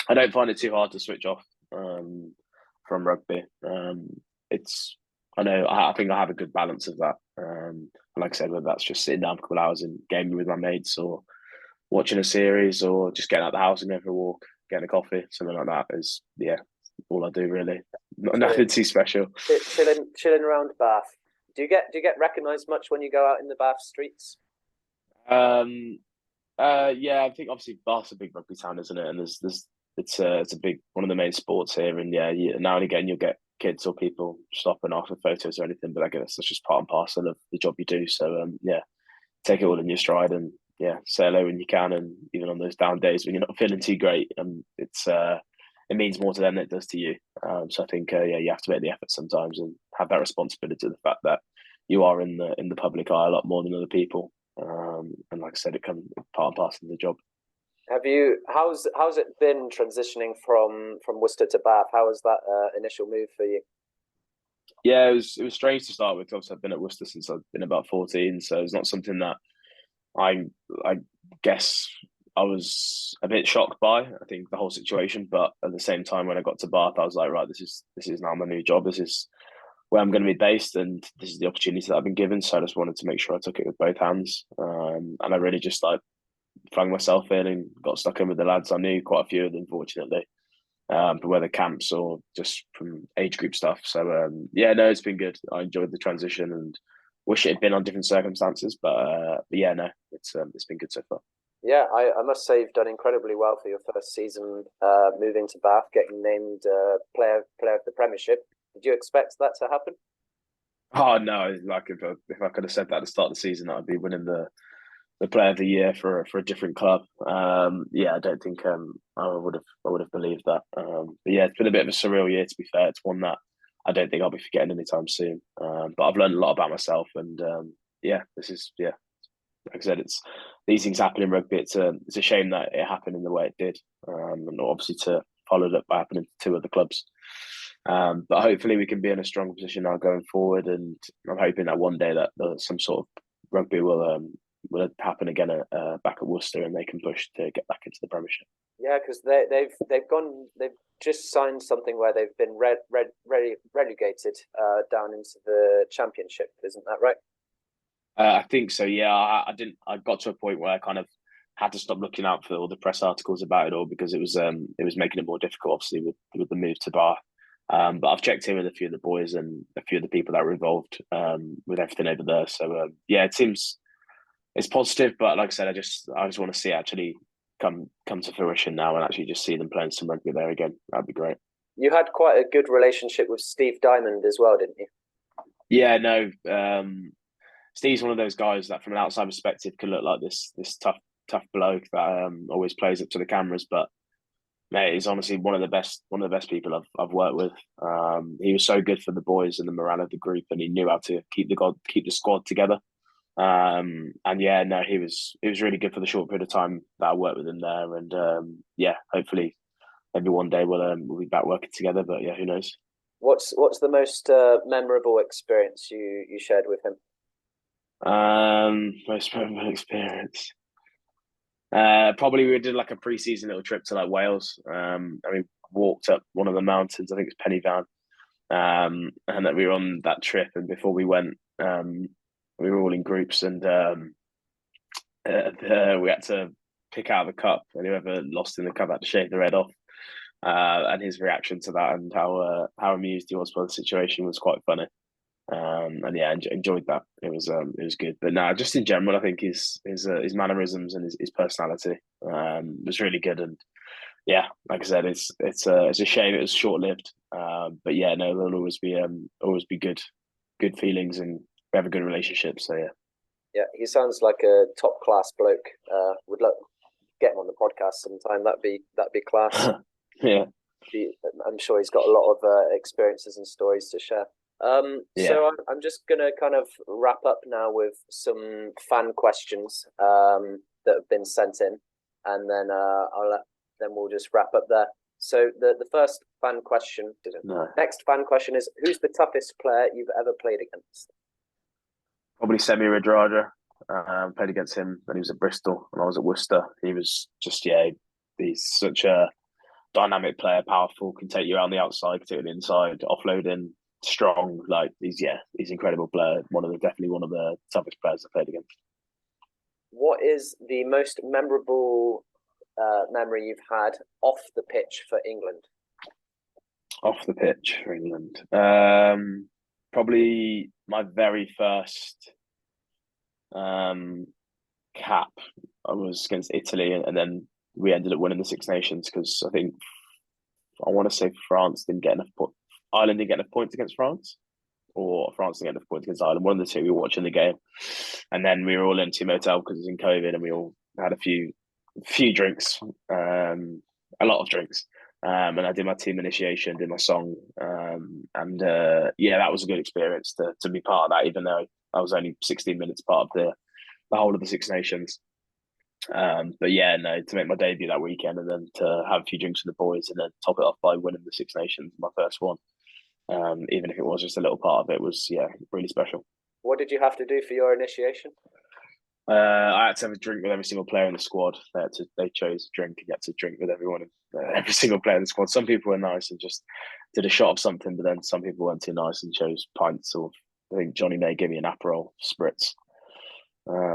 I don't find it too hard to switch off from rugby. I think I have a good balance of that. Like I said, whether that's just sitting down for a couple of hours and gaming with my mates, or watching a series, or just getting out of the house and going for a walk, getting a coffee, something like that is all I do really. Nothing too special. Chilling around Bath. Do you get recognised much when you go out in the Bath streets? Yeah, I think obviously Bath's a big rugby town, isn't it? And it's a big one of the main sports here, and yeah, now and again you'll get kids or people stopping after photos or anything, but I guess that's just part and parcel of the job you do. So yeah, take it all in your stride, and yeah, say hello when you can, and even on those down days when you're not feeling too great, and it means more to them than it does to you. So I think yeah, you have to make the effort sometimes and have that responsibility of the fact that you are in the public eye a lot more than other people. And like I said, it comes part and parcel of the job. How's it been transitioning from Worcester to Bath? How was that initial move for you? Yeah, it was strange to start with. Because I've been at Worcester since I've been about 14, so it's not something that I guess I was a bit shocked by. I think the whole situation, but at the same time, when I got to Bath, I was like, right, this is now my new job. This is where I'm going to be based, and this is the opportunity that I've been given. So I just wanted to make sure I took it with both hands, and I really just like flung myself in and got stuck in with the lads. I knew quite a few of them, fortunately, from whether camps or just from age group stuff. So yeah, no, it's been good. I enjoyed the transition and wish it had been on different circumstances, but yeah, no, it's been good so far. Yeah, I must say you've done incredibly well for your first season, moving to Bath, getting named player of the Premiership. Did you expect that to happen? Oh no! Like if I could have said that at the start of the season, I'd be winning the player of the year for a different club. Yeah, I don't think I would have believed that. But yeah, it's been a bit of a surreal year, to be fair. It's one that I don't think I'll be forgetting anytime soon. But I've learned a lot about myself, and yeah, this is yeah. Like I said, it's these things happen in rugby. It's a shame that it happened in the way it did, and obviously to followed up by happening to two other clubs. But hopefully we can be in a strong position now going forward, and I'm hoping that one day that some sort of rugby will happen again back at Worcester, and they can push to get back into the Premiership. Yeah, because they've just signed something where they've been relegated down into the Championship, isn't that right? I think so. Yeah, I didn't. I got to a point where I kind of had to stop looking out for all the press articles about it all because it was making it more difficult, obviously, with the move to Bath. But I've checked in with a few of the boys and a few of the people that were involved with everything over there. So yeah, it seems it's positive. But like I said, I just want to see it actually come to fruition now and actually just see them playing some rugby there again. That'd be great. You had quite a good relationship with Steve Diamond as well, didn't you? Yeah, no. Steve's one of those guys that, from an outside perspective, can look like this tough bloke that always plays up to the cameras. But mate, he's honestly one of the best people I've worked with. He was so good for the boys and the morale of the group, and he knew how to keep the squad together. And yeah, no, he was really good for the short period of time that I worked with him there. And yeah, hopefully, maybe one day we'll be back working together. But yeah, who knows? What's the most memorable experience you shared with him? Most memorable experience. Probably we did like a pre-season little trip to like Wales. And we walked up one of the mountains. I think it's Pennyvan. And that we were on that trip. And before we went, we were all in groups, and we had to pick out the cup, and whoever lost in the cup had to shave the red off. And his reaction to that and how amused he was by the situation was quite funny. And yeah, enjoyed that. It was good. But no, just in general, I think his mannerisms and his personality was really good. And yeah, like I said, it's a shame it was short lived. But yeah, no, there'll always be good feelings, and we have a good relationship. So yeah. Yeah, he sounds like a top class bloke. Would love get him on the podcast sometime. That'd be class. Yeah. I'm sure he's got a lot of experiences and stories to share. Yeah. So I'm just gonna kind of wrap up now with some fan questions that have been sent in, and then then we'll just wrap up there. So the first fan question, No. next fan question is: who's the toughest player you've ever played against? Probably Semi Radradra. Played against him when he was at Bristol and I was at Worcester. He was just he's such a dynamic player, powerful, can take you around the outside, can take you inside, offloading, strong. Like he's an incredible player. Definitely one of the toughest players I played against. What is the most memorable memory you've had off the pitch for England? Off the pitch for England. Probably my very first cap. I was against Italy, and then we ended up winning the Six Nations because I want to say France didn't get enough points. Ireland didn't get enough points against France, or France didn't get enough points against Ireland. One of the two. We were watching the game, and then we were all in Team Hotel because it was in COVID, and we all had a few drinks, a lot of drinks. And I did my team initiation, did my song, and yeah, that was a good experience to be part of that, even though I was only 16 minutes part of the whole of the Six Nations. But yeah, no, to make my debut that weekend and then to have a few drinks with the boys and then top it off by winning the Six Nations, my first one, even if it was just a little part of it, was really special. What did you have to do for your initiation? I had to have a drink with every single player in the squad. They chose to drink and get to drink with everyone, every single player in the squad. Some people were nice and just did a shot of something, but then some people weren't too nice and chose pints. Or I think Johnny May gave me an Aperol spritz,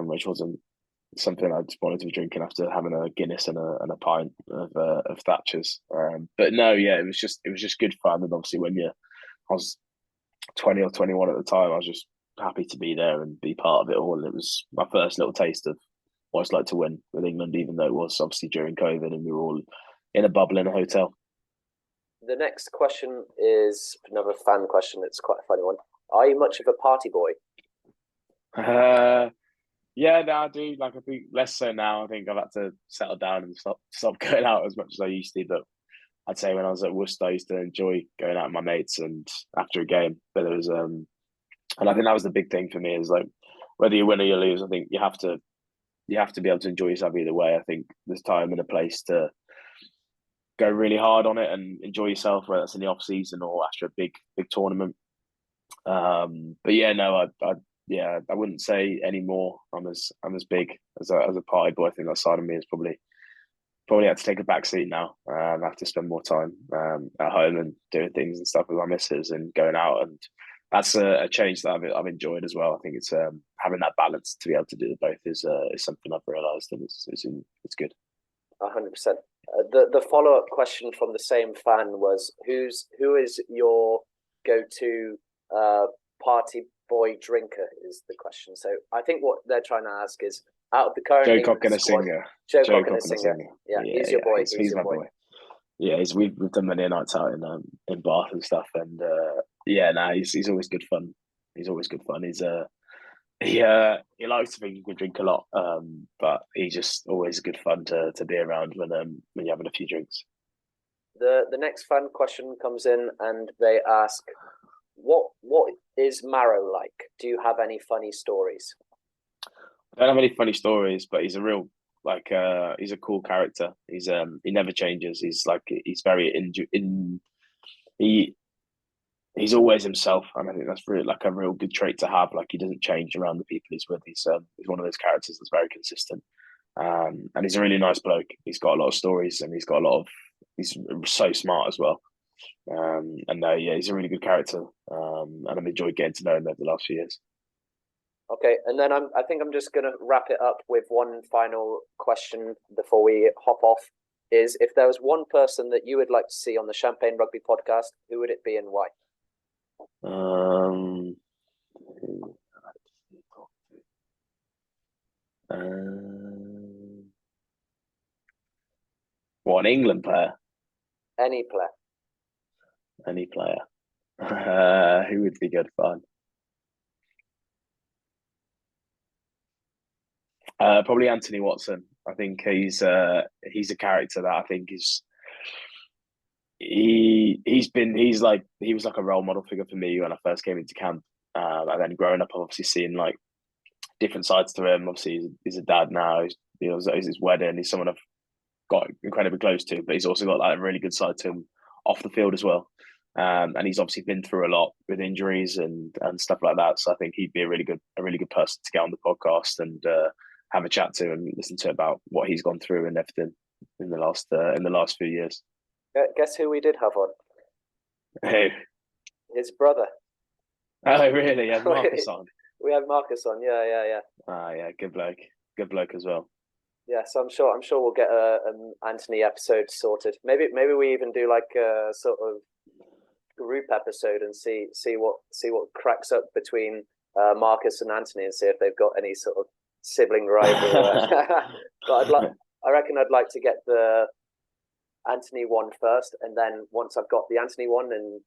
which wasn't something I just wanted to be drinking after having a Guinness and a pint of Thatcher's. But no, yeah, it was just good fun. And obviously, I was 20 or 21 at the time, I was just happy to be there and be part of it all. And it was my first little taste of what it's like to win with England, even though it was obviously during COVID and we were all in a bubble in a hotel. The next question is another fan question. It's quite a funny one. Are you much of a party boy? Yeah, no, I do. Like, I think less so now. I think I've had to settle down and stop going out as much as I used to. But I'd say when I was at Worcester, I used to enjoy going out with my mates and after a game. But it was, and I think that was the big thing for me is like whether you win or you lose, I think you have to be able to enjoy yourself either way. I think there's time and a place to go really hard on it and enjoy yourself, whether that's in the off season or after a big tournament. But yeah, no, I wouldn't say anymore. I'm as big as a party boy. I think that side of me is probably had to take a back seat now. I have to spend more time at home and doing things and stuff with my missus and going out, and that's a change that I've enjoyed as well. I think it's having that balance to be able to do both is something I've realised, and it's good. 100%. The follow up question from the same fan was who is your go to party boy drinker is the question. So I think what they're trying to ask is out of the current Joe Cokanasiga. Joe Cokanasiga. Yeah, he's your boy. He's my boy. Yeah, we've done many nights out in Bath and stuff, and he's always good fun. He's always good fun. He likes to think he can drink a lot, but he's just always good fun to be around when you're having a few drinks. The next fan question comes in, and they ask, "What is Marrow like? Do you have any funny stories?" I don't have any funny stories, but he's a real he's a cool character. He never changes. He's very he's always himself, and I think that's really like a real good trait to have. Like he doesn't change around the people he's with. He's one of those characters that's very consistent, and he's a really nice bloke. He's got a lot of stories, and he's so smart as well. He's a really good character, and I've enjoyed getting to know him over the last few years. Okay, and then I think I'm just going to wrap it up with one final question before we hop off. Is if there was one person that you would like to see on the Champagne Rugby podcast, who would it be and why? What, an England player? Any player. Any player. Who would be good fun? Probably Anthony Watson. I think he's a character that I think he was like a role model figure for me when I first came into camp. And then growing up, obviously seeing like different sides to him. Obviously, he's a dad now. It's his wedding. He's someone I've got incredibly close to, but he's also got like a really good side to him off the field as well. And he's obviously been through a lot with injuries and stuff like that. So I think he'd be a really good person to get on the podcast and have a chat to and listen to about what he's gone through and everything in the last few years. Guess who we did have on? Who? His brother. Oh, really? Yeah, Marcus on. We had Marcus on. Yeah. Yeah, good bloke as well. Yeah, so I'm sure we'll get an Anthony episode sorted. Maybe we even do like a sort of group episode and see what cracks up between Marcus and Anthony and see if they've got any sort of sibling rivalry. But I reckon I'd like to get the Anthony one first, and then once I've got the Anthony one and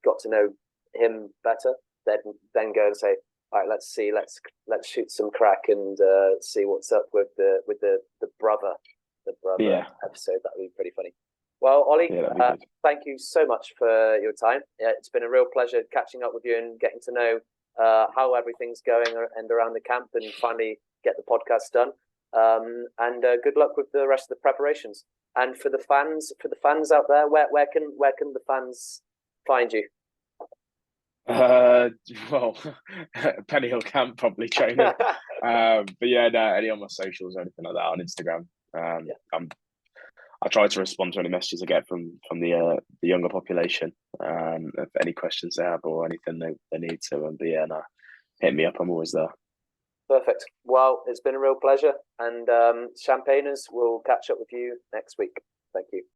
got to know him better, then go and say, all right, let's shoot some crack and see what's up with the brother episode. That would be pretty funny. Well, Ollie, thank you so much for your time. It's been a real pleasure catching up with you and getting to know how everything's going and around the camp, and finally get the podcast done. And good luck with the rest of the preparations. And for the fans out there, where can the fans find you? Well, Penny Hill Camp probably training. But yeah, no, any on my socials or anything like that on Instagram. I try to respond to any messages I get from the younger population. If any questions they have or anything they need to, but yeah, no, hit me up. I'm always there. Perfect. Well, it's been a real pleasure, and Champagners will catch up with you next week. Thank you.